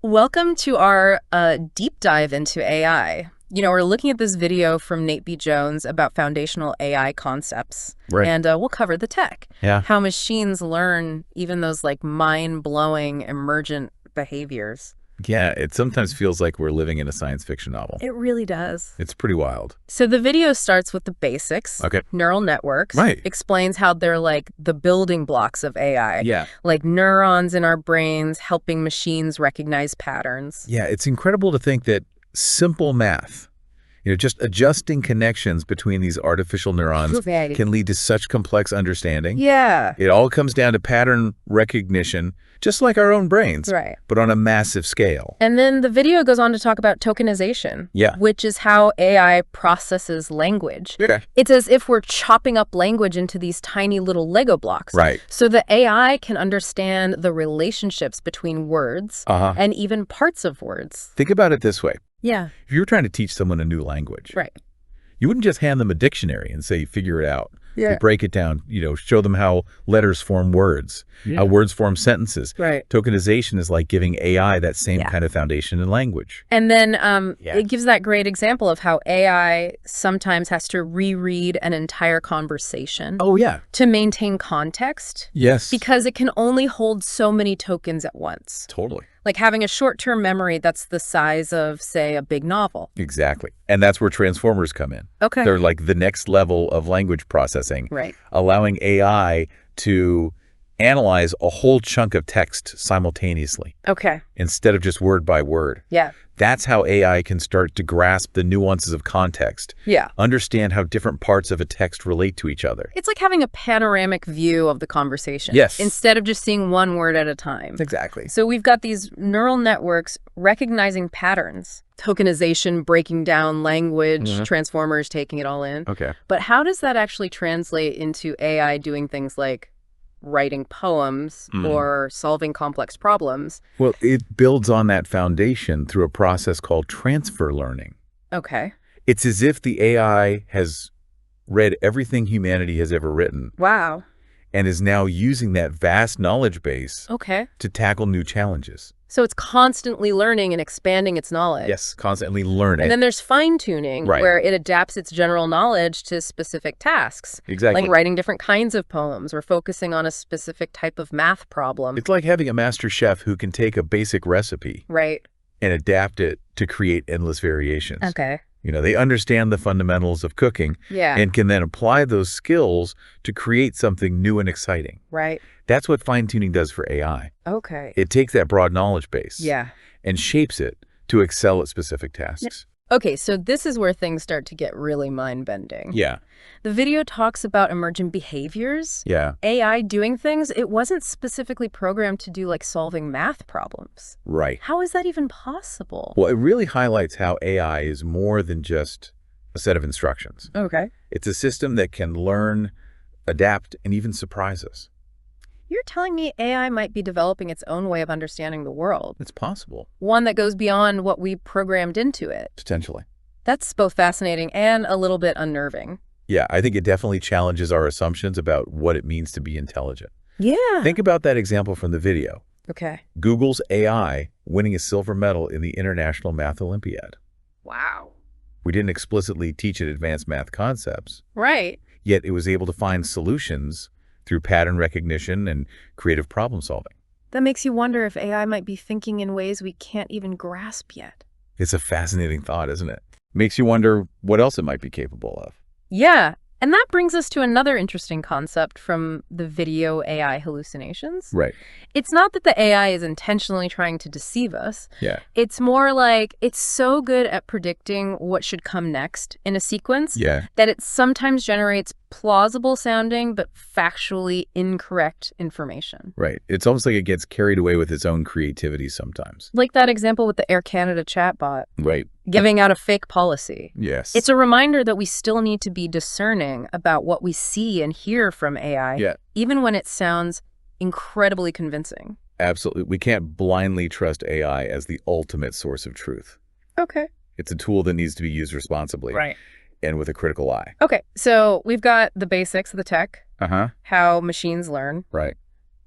Welcome to our deep dive into AI. We're looking at this video from Nate B. Jones about foundational AI concepts. Right. And we'll cover the tech. Yeah. How machines learn even those mind-blowing emergent behaviors. Yeah, it sometimes feels like we're living in a science fiction novel. It really does. It's pretty wild. So the video starts with the basics. Okay. Neural networks. Right. Explains how they're like the building blocks of AI. Yeah. Like neurons in our brains helping machines recognize patterns. Yeah, it's incredible to think that simple math, just adjusting connections between these artificial neurons can lead to such complex understanding. Yeah. It all comes down to pattern recognition, just like our own brains, right, but on a massive scale. And then the video goes on to talk about tokenization, which is how AI processes language. Okay. It's as if we're chopping up language into these tiny little Lego blocks. Right. So the AI can understand the relationships between words and even parts of words. Think about it this way. Yeah. If you were trying to teach someone a new language, right, you wouldn't just hand them a dictionary and say, figure it out. Yeah. You break it down, show them how letters form words, how words form sentences. Right. Tokenization is like giving AI that same kind of foundation in language. And then it gives that great example of how AI sometimes has to reread an entire conversation. Oh, yeah. To maintain context. Yes. Because it can only hold so many tokens at once. Totally. Like having a short-term memory that's the size of, say, a big novel. Exactly. And that's where transformers come in. Okay. They're like the next level of language processing, right, allowing AI to analyze a whole chunk of text simultaneously. Okay. Instead of just word by word. Yeah. That's how AI can start to grasp the nuances of context. Yeah. Understand how different parts of a text relate to each other. It's like having a panoramic view of the conversation. Yes. Instead of just seeing one word at a time. Exactly. So we've got these neural networks recognizing patterns. Tokenization, breaking down language, transformers taking it all in. Okay. But how does that actually translate into AI doing things like writing poems or solving complex problems? Well, it builds on that foundation through a process called transfer learning. Okay. It's as if the AI has read everything humanity has ever written. Wow. And is now using that vast knowledge base to tackle new challenges. So it's constantly learning and expanding its knowledge. Yes, constantly learning. And then there's fine-tuning, where it adapts its general knowledge to specific tasks. Exactly. Like writing different kinds of poems or focusing on a specific type of math problem. It's like having a master chef who can take a basic recipe and adapt it to create endless variations. Okay. They understand the fundamentals of cooking and can then apply those skills to create something new and exciting. Right. That's what fine-tuning does for AI. Okay. It takes that broad knowledge base and shapes it to excel at specific tasks. Okay, so this is where things start to get really mind-bending. Yeah. The video talks about emergent behaviors. Yeah. AI doing things it wasn't specifically programmed to do, like solving math problems. Right. How is that even possible? Well, it really highlights how AI is more than just a set of instructions. Okay. It's a system that can learn, adapt, and even surprise us. You're telling me AI might be developing its own way of understanding the world. It's possible. One that goes beyond what we programmed into it. Potentially. That's both fascinating and a little bit unnerving. Yeah, I think it definitely challenges our assumptions about what it means to be intelligent. Yeah. Think about that example from the video. Okay. Google's AI winning a silver medal in the International Math Olympiad. Wow. We didn't explicitly teach it advanced math concepts. Right. Yet it was able to find solutions through pattern recognition and creative problem solving. That makes you wonder if AI might be thinking in ways we can't even grasp yet. It's a fascinating thought, isn't it? Makes you wonder what else it might be capable of. Yeah. And that brings us to another interesting concept from the video AI hallucinations. Right. It's not that the AI is intentionally trying to deceive us. Yeah. It's more like it's so good at predicting what should come next in a sequence that it sometimes generates plausible sounding but factually incorrect information. Right. It's almost like it gets carried away with its own creativity sometimes. Like that example with the Air Canada chatbot. Right. Giving out a fake policy. Yes. It's a reminder that we still need to be discerning about what we see and hear from AI, even when it sounds incredibly convincing. Absolutely. We can't blindly trust AI as the ultimate source of truth. Okay. It's a tool that needs to be used responsibly. Right. And with a critical eye. Okay, so we've got the basics of the tech, Uh-huh. how machines learn. Right.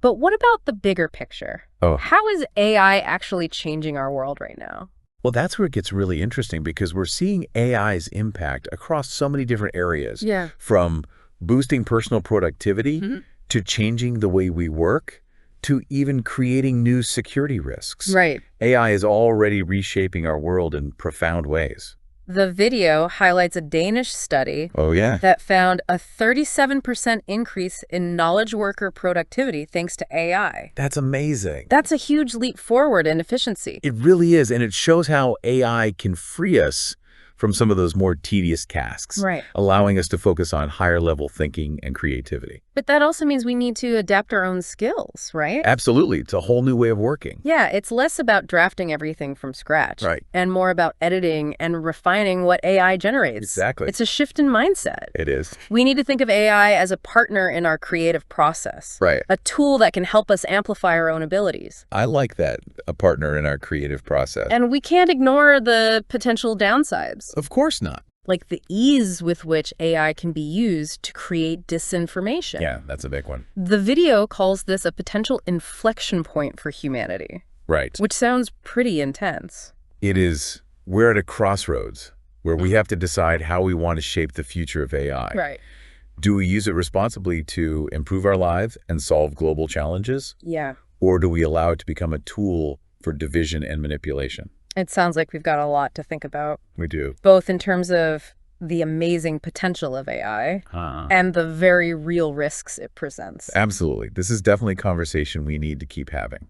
But what about the bigger picture? Oh. How is AI actually changing our world right now? Well, that's where it gets really interesting because we're seeing AI's impact across so many different areas. Yeah. From boosting personal productivity to changing the way we work to even creating new security risks. Right. AI is already reshaping our world in profound ways. The video highlights a Danish study that found a 37% increase in knowledge worker productivity thanks to AI. That's amazing. That's a huge leap forward in efficiency. It really is, and it shows how AI can free us from some of those more tedious tasks, Right. allowing us to focus on higher-level thinking and creativity. But that also means we need to adapt our own skills, right? Absolutely. It's a whole new way of working. Yeah, it's less about drafting everything from scratch. Right. And more about editing and refining what AI generates. Exactly. It's a shift in mindset. It is. We need to think of AI as a partner in our creative process. Right. A tool that can help us amplify our own abilities. I like that, a partner in our creative process. And we can't ignore the potential downsides. Of course not. Like the ease with which AI can be used to create disinformation. Yeah, that's a big one. The video calls this a potential inflection point for humanity. Right. Which sounds pretty intense. It is. We're at a crossroads where we have to decide how we want to shape the future of AI. Right. Do we use it responsibly to improve our lives and solve global challenges? Yeah. Or do we allow it to become a tool for division and manipulation? It sounds like we've got a lot to think about. We do. Both in terms of the amazing potential of AI and the very real risks it presents. Absolutely. This is definitely a conversation we need to keep having.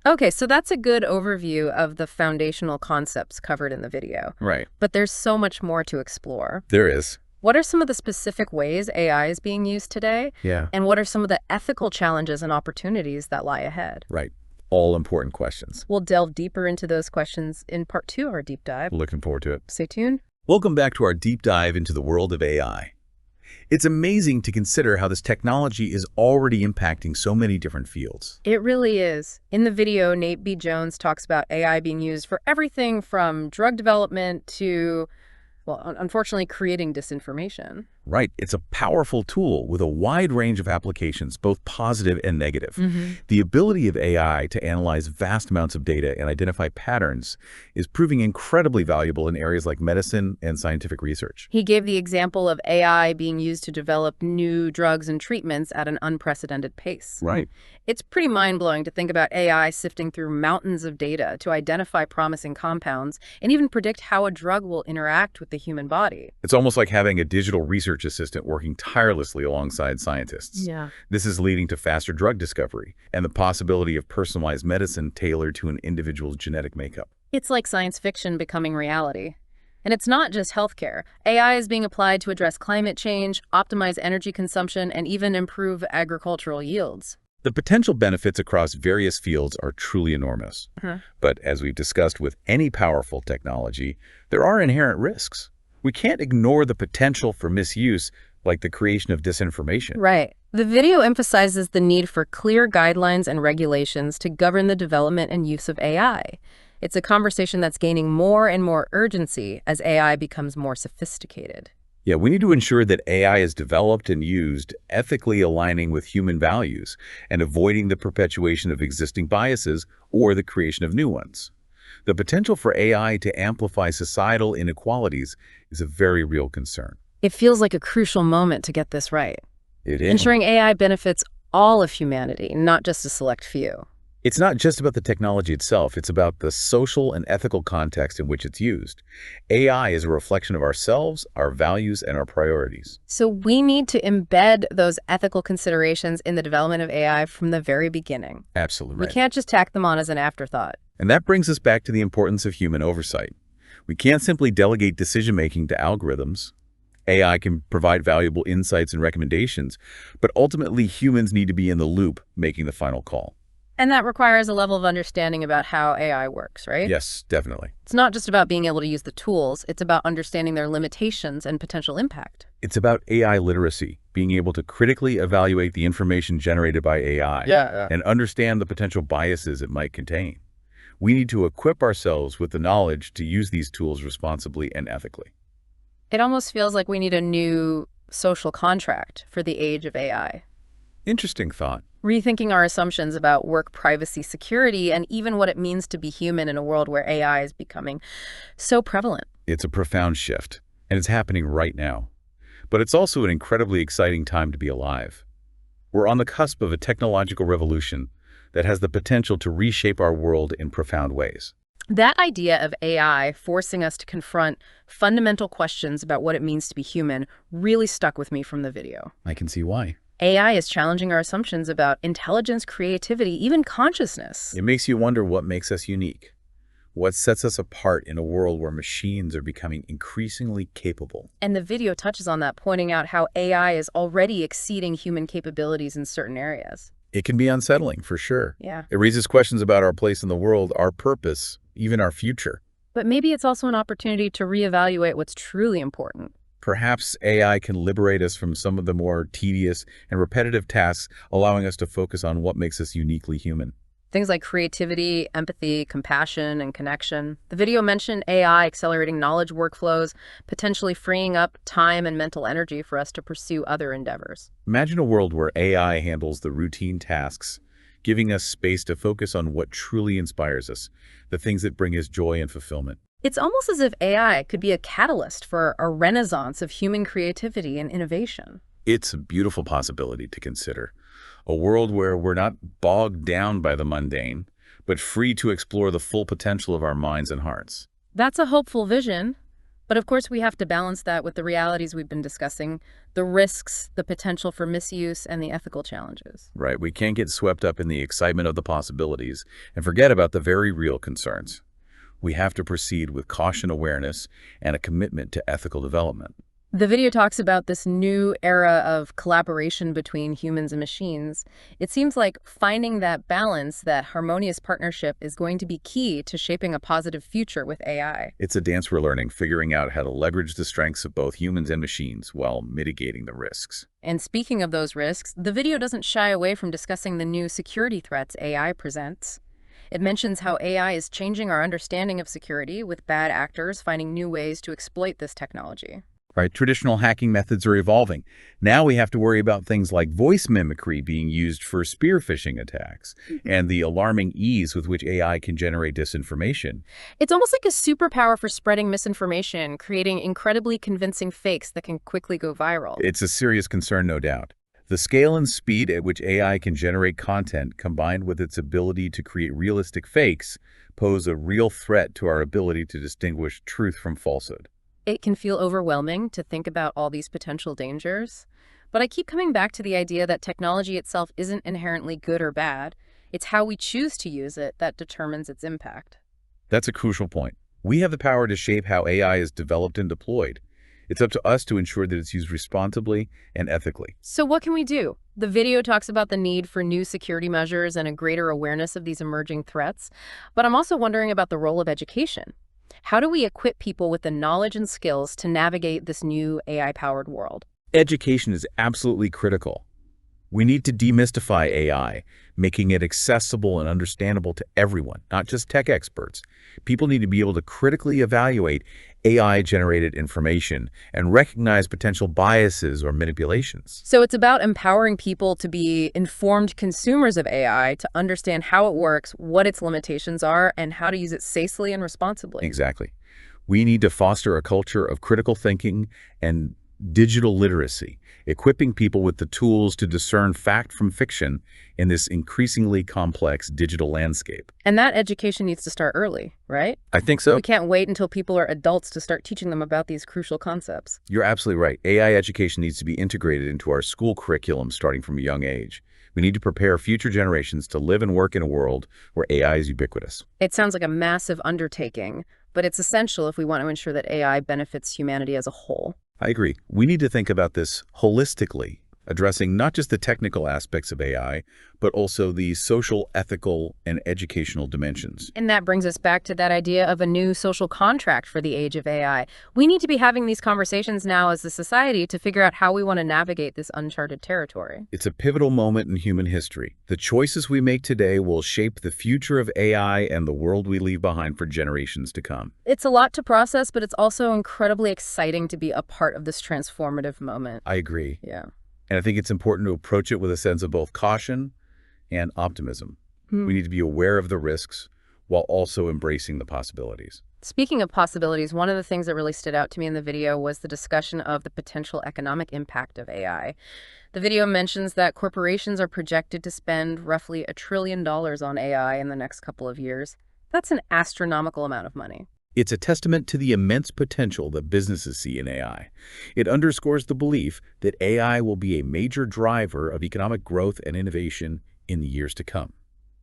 Okay, so that's a good overview of the foundational concepts covered in the video. Right. But there's so much more to explore. There is. What are some of the specific ways AI is being used today? Yeah. And what are some of the ethical challenges and opportunities that lie ahead? Right. All important questions. We'll delve deeper into those questions in part 2 of our deep dive. Looking forward to it. Stay tuned. Welcome back to our deep dive into the world of AI. It's amazing to consider how this technology is already impacting so many different fields. It really is. In the video, Nate B. Jones talks about AI being used for everything from drug development to, well, unfortunately, creating disinformation. Right. It's a powerful tool with a wide range of applications, both positive and negative. The ability of AI to analyze vast amounts of data and identify patterns is proving incredibly valuable in areas like medicine and scientific research. He gave the example of AI being used to develop new drugs and treatments at an unprecedented pace. Right. It's pretty mind-blowing to think about AI sifting through mountains of data to identify promising compounds and even predict how a drug will interact with the human body. It's almost like having a digital research assistant working tirelessly alongside scientists. Yeah. This is leading to faster drug discovery and the possibility of personalized medicine tailored to an individual's genetic makeup. It's like science fiction becoming reality. And it's not just healthcare. AI is being applied to address climate change, optimize energy consumption, and even improve agricultural yields. The potential benefits across various fields are truly enormous. But as we've discussed with any powerful technology, there are inherent risks. We can't ignore the potential for misuse, like the creation of disinformation. Right. The video emphasizes the need for clear guidelines and regulations to govern the development and use of AI. It's a conversation that's gaining more and more urgency as AI becomes more sophisticated. Yeah, we need to ensure that AI is developed and used ethically aligning with human values and avoiding the perpetuation of existing biases or the creation of new ones. The potential for AI to amplify societal inequalities is a very real concern. It feels like a crucial moment to get this right. It is. Ensuring AI benefits all of humanity, not just a select few. It's not just about the technology itself, it's about the social and ethical context in which it's used. AI is a reflection of ourselves, our values, and our priorities. So we need to embed those ethical considerations in the development of AI from the very beginning. Absolutely. We can't just tack them on as an afterthought. And that brings us back to the importance of human oversight. We can't simply delegate decision-making to algorithms. AI can provide valuable insights and recommendations, but ultimately humans need to be in the loop making the final call. And that requires a level of understanding about how AI works, right? Yes, definitely. It's not just about being able to use the tools, it's about understanding their limitations and potential impact. It's about AI literacy, being able to critically evaluate the information generated by AI and understand the potential biases it might contain. We need to equip ourselves with the knowledge to use these tools responsibly and ethically. It almost feels like we need a new social contract for the age of AI. Interesting thought. rethinking our assumptions about work privacy, security, and even what it means to be human in a world where AI is becoming so prevalent. It's a profound shift, and it's happening right now. But it's also an incredibly exciting time to be alive. We're on the cusp of a technological revolution that has the potential to reshape our world in profound ways. That idea of AI forcing us to confront fundamental questions about what it means to be human really stuck with me from the video. I can see why. AI is challenging our assumptions about intelligence, creativity, even consciousness. It makes you wonder what makes us unique. What sets us apart in a world where machines are becoming increasingly capable? And the video touches on that, pointing out how AI is already exceeding human capabilities in certain areas. It can be unsettling, for sure. Yeah. It raises questions about our place in the world, our purpose, even our future. But maybe it's also an opportunity to reevaluate what's truly important. Perhaps AI can liberate us from some of the more tedious and repetitive tasks, allowing us to focus on what makes us uniquely human. Things like creativity, empathy, compassion, and connection. The video mentioned AI accelerating knowledge workflows, potentially freeing up time and mental energy for us to pursue other endeavors. Imagine a world where AI handles the routine tasks, giving us space to focus on what truly inspires us, the things that bring us joy and fulfillment. It's almost as if AI could be a catalyst for a renaissance of human creativity and innovation. It's a beautiful possibility to consider. A world where we're not bogged down by the mundane, but free to explore the full potential of our minds and hearts. That's a hopeful vision, but of course we have to balance that with the realities we've been discussing, the risks, the potential for misuse, and the ethical challenges. Right, we can't get swept up in the excitement of the possibilities and forget about the very real concerns. We have to proceed with caution, awareness, and a commitment to ethical development. The video talks about this new era of collaboration between humans and machines. It seems like finding that balance, that harmonious partnership, is going to be key to shaping a positive future with AI. It's a dance we're learning, figuring out how to leverage the strengths of both humans and machines while mitigating the risks. And speaking of those risks, the video doesn't shy away from discussing the new security threats AI presents. It mentions how AI is changing our understanding of security, with bad actors finding new ways to exploit this technology. Right, traditional hacking methods are evolving. Now we have to worry about things like voice mimicry being used for spear phishing attacks and the alarming ease with which AI can generate disinformation. It's almost like a superpower for spreading misinformation, creating incredibly convincing fakes that can quickly go viral. It's a serious concern, no doubt. The scale and speed at which AI can generate content, combined with its ability to create realistic fakes, pose a real threat to our ability to distinguish truth from falsehood. It can feel overwhelming to think about all these potential dangers, but I keep coming back to the idea that technology itself isn't inherently good or bad. It's how we choose to use it that determines its impact. That's a crucial point. We have the power to shape how AI is developed and deployed. It's up to us to ensure that it's used responsibly and ethically. So what can we do? The video talks about the need for new security measures and a greater awareness of these emerging threats, but I'm also wondering about the role of education. How do we equip people with the knowledge and skills to navigate this new AI-powered world? Education is absolutely critical. We need to demystify AI, making it accessible and understandable to everyone, not just tech experts. People need to be able to critically evaluate AI-generated information and recognize potential biases or manipulations. So it's about empowering people to be informed consumers of AI, to understand how it works, what its limitations are, and how to use it safely and responsibly. Exactly. We need to foster a culture of critical thinking and digital literacy, equipping people with the tools to discern fact from fiction in this increasingly complex digital landscape. And that education needs to start early, right? I think so. We can't wait until people are adults to start teaching them about these crucial concepts. You're absolutely right. AI education needs to be integrated into our school curriculum starting from a young age. We need to prepare future generations to live and work in a world where AI is ubiquitous. It sounds like a massive undertaking, but it's essential if we want to ensure that AI benefits humanity as a whole. I agree. We need to think about this holistically, addressing not just the technical aspects of AI, but also the social, ethical, and educational dimensions. And that brings us back to that idea of a new social contract for the age of AI. We need to be having these conversations now as a society to figure out how we want to navigate this uncharted territory. It's a pivotal moment in human history. The choices we make today will shape the future of AI and the world we leave behind for generations to come. It's a lot to process, but it's also incredibly exciting to be a part of this transformative moment. I agree. Yeah. And I think it's important to approach it with a sense of both caution, and optimism. Hmm. We need to be aware of the risks while also embracing the possibilities. Speaking of possibilities, one of the things that really stood out to me in the video was the discussion of the potential economic impact of AI. The video mentions that corporations are projected to spend roughly $1 trillion on AI in the next couple of years. That's an astronomical amount of money. It's a testament to the immense potential that businesses see in AI. It underscores the belief that AI will be a major driver of economic growth and innovation in the years to come.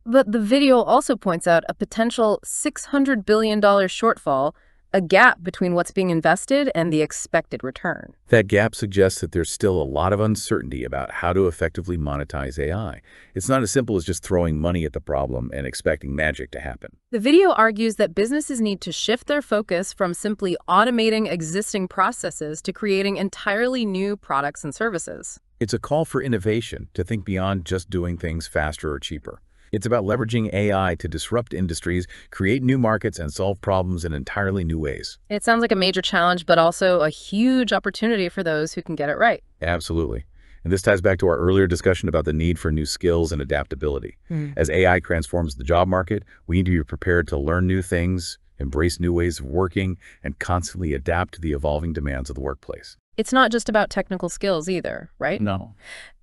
But the video also points out a potential $600 billion shortfall, a gap between what's being invested and the expected return. That gap suggests that there's still a lot of uncertainty about how to effectively monetize AI. It's not as simple as just throwing money at the problem and expecting magic to happen. The video argues that businesses need to shift their focus from simply automating existing processes to creating entirely new products and services. It's a call for innovation, to think beyond just doing things faster or cheaper. It's about leveraging AI to disrupt industries, create new markets, and solve problems in entirely new ways. It sounds like a major challenge, but also a huge opportunity for those who can get it right. Absolutely. And this ties back to our earlier discussion about the need for new skills and adaptability. As AI transforms the job market, we need to be prepared to learn new things, embrace new ways of working, and constantly adapt to the evolving demands of the workplace. It's not just about technical skills either, right? No.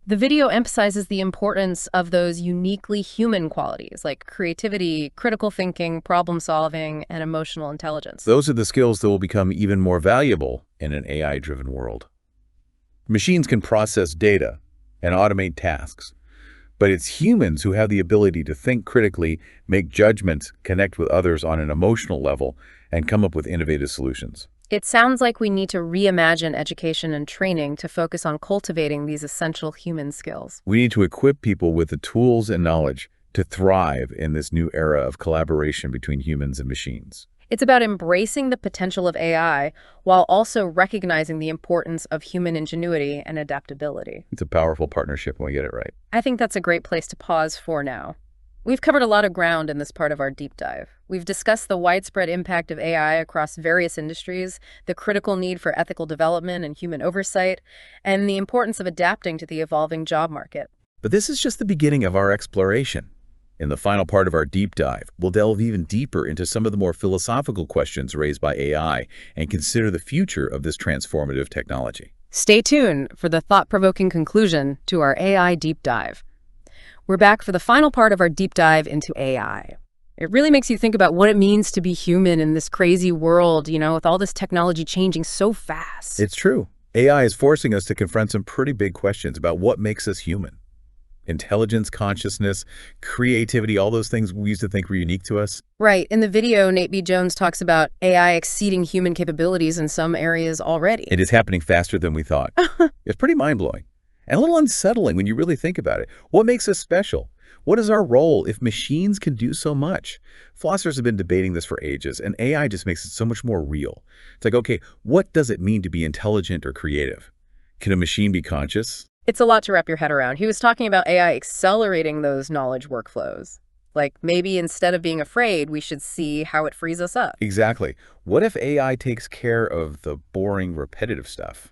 The video emphasizes the importance of those uniquely human qualities like creativity, critical thinking, problem solving, and emotional intelligence. Those are the skills that will become even more valuable in an AI-driven world. Machines can process data and automate tasks, but it's humans who have the ability to think critically, make judgments, connect with others on an emotional level, and come up with innovative solutions. It sounds like we need to reimagine education and training to focus on cultivating these essential human skills. We need to equip people with the tools and knowledge to thrive in this new era of collaboration between humans and machines. It's about embracing the potential of AI while also recognizing the importance of human ingenuity and adaptability. It's a powerful partnership when we get it right. I think that's a great place to pause for now. We've covered a lot of ground in this part of our deep dive. We've discussed the widespread impact of AI across various industries, the critical need for ethical development and human oversight, and the importance of adapting to the evolving job market. But this is just the beginning of our exploration. In the final part of our deep dive, we'll delve even deeper into some of the more philosophical questions raised by AI and consider the future of this transformative technology. Stay tuned for the thought-provoking conclusion to our AI deep dive. We're back for the final part of our deep dive into AI. It really makes you think about what it means to be human in this crazy world, with all this technology changing so fast. It's true. AI is forcing us to confront some pretty big questions about what makes us human. Intelligence, consciousness, creativity, all those things we used to think were unique to us. Right. In the video, Nate B. Jones talks about AI exceeding human capabilities in some areas already. It is happening faster than we thought. It's pretty mind-blowing and a little unsettling when you really think about it. What makes us special? What is our role if machines can do so much? Philosophers have been debating this for ages, and AI just makes it so much more real. It's like, okay, what does it mean to be intelligent or creative? Can a machine be conscious? It's a lot to wrap your head around. He was talking about AI accelerating those knowledge workflows. Like maybe instead of being afraid, we should see how it frees us up. Exactly. What if AI takes care of the boring, repetitive stuff?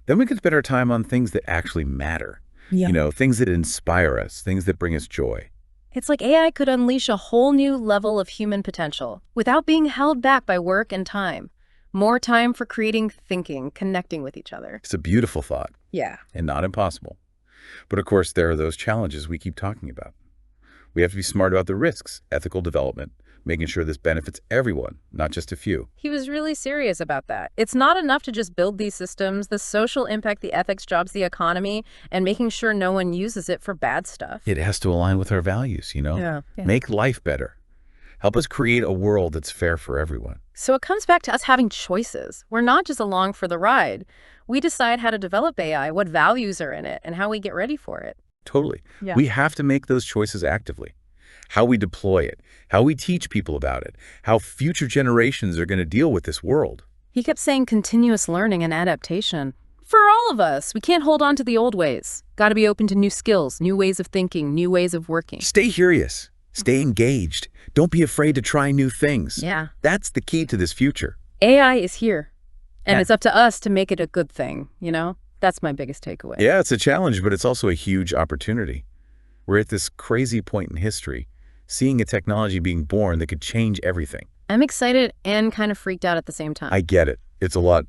Then we could spend our time on things that actually matter. Yeah. Things that inspire us, things that bring us joy. It's like AI could unleash a whole new level of human potential without being held back by work and time. More time for creating, thinking, connecting with each other. It's a beautiful thought. Yeah. And not impossible. But of course, there are those challenges we keep talking about. We have to be smart about the risks, ethical development, making sure this benefits everyone, not just a few. He was really serious about that. It's not enough to just build these systems, the social impact, the ethics, jobs, the economy, and making sure no one uses it for bad stuff. It has to align with our values, Yeah. Make life better. Help us create a world that's fair for everyone. So it comes back to us having choices. We're not just along for the ride. We decide how to develop AI, what values are in it, and how we get ready for it. Totally. Yeah. We have to make those choices actively. How we deploy it, how we teach people about it, how future generations are going to deal with this world. He kept saying continuous learning and adaptation. For all of us, we can't hold on to the old ways. Got to be open to new skills, new ways of thinking, new ways of working. Stay curious. Stay engaged. Don't be afraid to try new things. Yeah. That's the key to this future. AI is here, and Yeah. it's up to us to make it a good thing, That's my biggest takeaway. Yeah, it's a challenge, but it's also a huge opportunity. We're at this crazy point in history, seeing a technology being born that could change everything. I'm excited and kind of freaked out at the same time. I get it. It's a lot,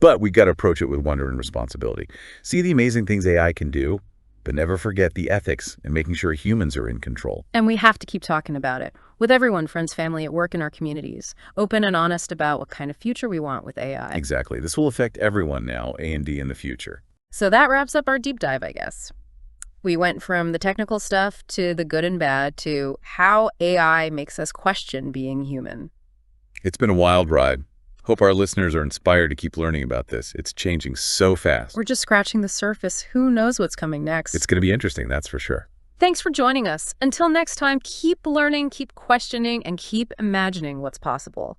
but we got to approach it with wonder and responsibility. See the amazing things AI can do, but never forget the ethics and making sure humans are in control. And we have to keep talking about it with everyone, friends, family, at work, in our communities, open and honest about what kind of future we want with AI. Exactly. This will affect everyone now, A&D in the future. So that wraps up our deep dive, I guess. We went from the technical stuff to the good and bad to how AI makes us question being human. It's been a wild ride. Hope our listeners are inspired to keep learning about this. It's changing so fast. We're just scratching the surface. Who knows what's coming next? It's going to be interesting, that's for sure. Thanks for joining us. Until next time, keep learning, keep questioning, and keep imagining what's possible.